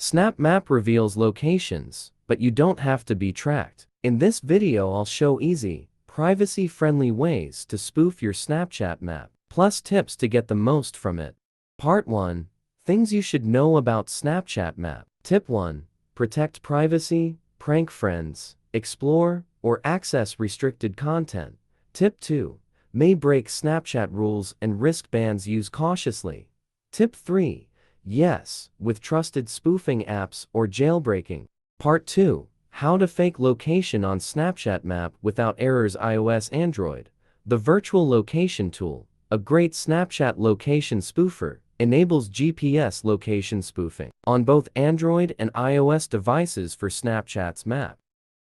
Snap Map reveals locations, but you don't have to be tracked. In this video I'll show easy, privacy-friendly ways to spoof your Snapchat map, plus tips to get the most from it. Part 1. Things you should know about Snapchat map. Tip 1. Protect privacy, prank friends, explore, or access restricted content. Tip 2. May break Snapchat rules and risk bans. Use cautiously. Tip 3. Yes, with trusted spoofing apps or jailbreaking. Part 2. How to fake location on Snapchat map without errors. iOS Android. The virtual location tool, a great Snapchat location spoofer, enables GPS location spoofing on both Android and iOS devices for Snapchat's map.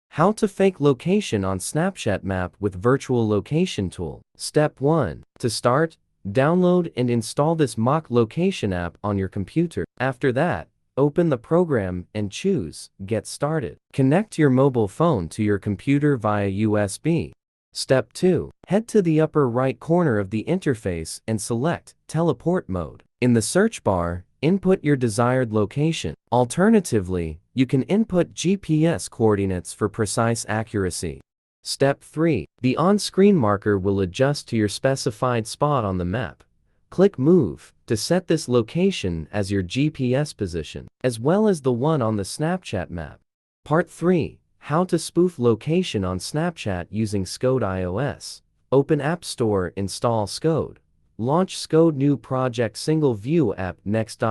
How to fake location on Snapchat map with virtual location tool. Step 1. To start, download and install this mock location app on your computer. After that, open the program and choose Get Started. Connect your mobile phone to your computer via USB. Step 2. Head to the upper right corner of the interface and select Teleport Mode. In the search bar, input your desired location. Alternatively, you can input GPS coordinates for precise accuracy. Step 3. The on-screen marker will adjust to your specified spot on the map. Click Move to set this location as your GPS position, as well as the one on the Snapchat map. Part 3. How to spoof location on Snapchat using Xcode. iOS. Open App Store, install Xcode. Launch Xcode new project single view app next.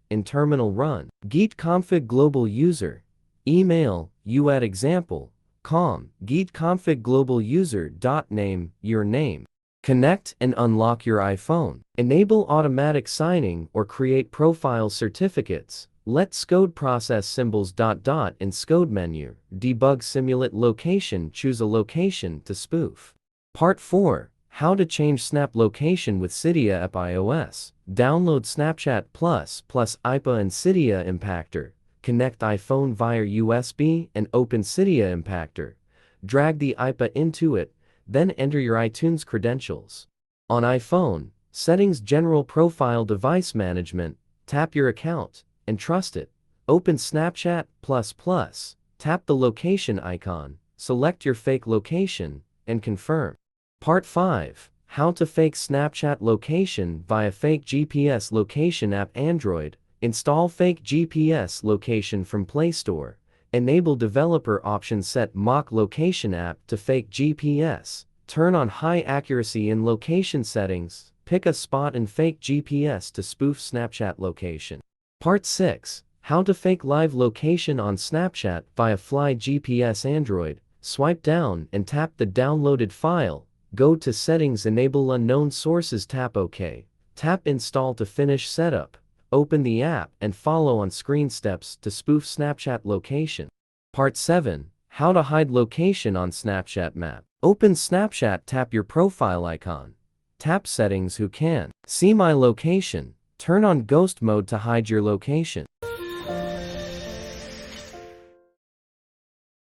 In terminal run git config global user. Email you at example com git config global user name your name. Connect and unlock your iPhone. Enable automatic signing or create profile certificates. Let Xcode process symbols. In Xcode menu, debug simulate location. Choose a location to spoof. Part 4. How to change Snap location with Cydia app. iOS. Download Snapchat Plus IPA and Cydia Impactor. Connect iPhone via USB and open Cydia Impactor. Drag the IPA into it, then enter your iTunes credentials. On iPhone, Settings, General Profile, Device Management, tap your account and trust it. Open Snapchat Plus, tap the location icon, select your fake location, and confirm. Part 5. How to fake Snapchat location via fake GPS location app. Android. Install fake GPS location from Play Store. Enable developer option. Set mock location app to fake GPS. Turn on high accuracy in location settings. Pick a spot in fake GPS to spoof Snapchat location. Part 6. How to fake live location on Snapchat via Fly GPS. Android. Swipe down and tap the downloaded file. Go to Settings, enable unknown sources. Tap OK. Tap Install to finish setup. Open the app and follow on-screen steps to spoof Snapchat location. Part 7. How to hide location on Snapchat map. Open Snapchat, tap your profile icon. Tap Settings. Who can see my location? Turn on ghost mode to hide your location.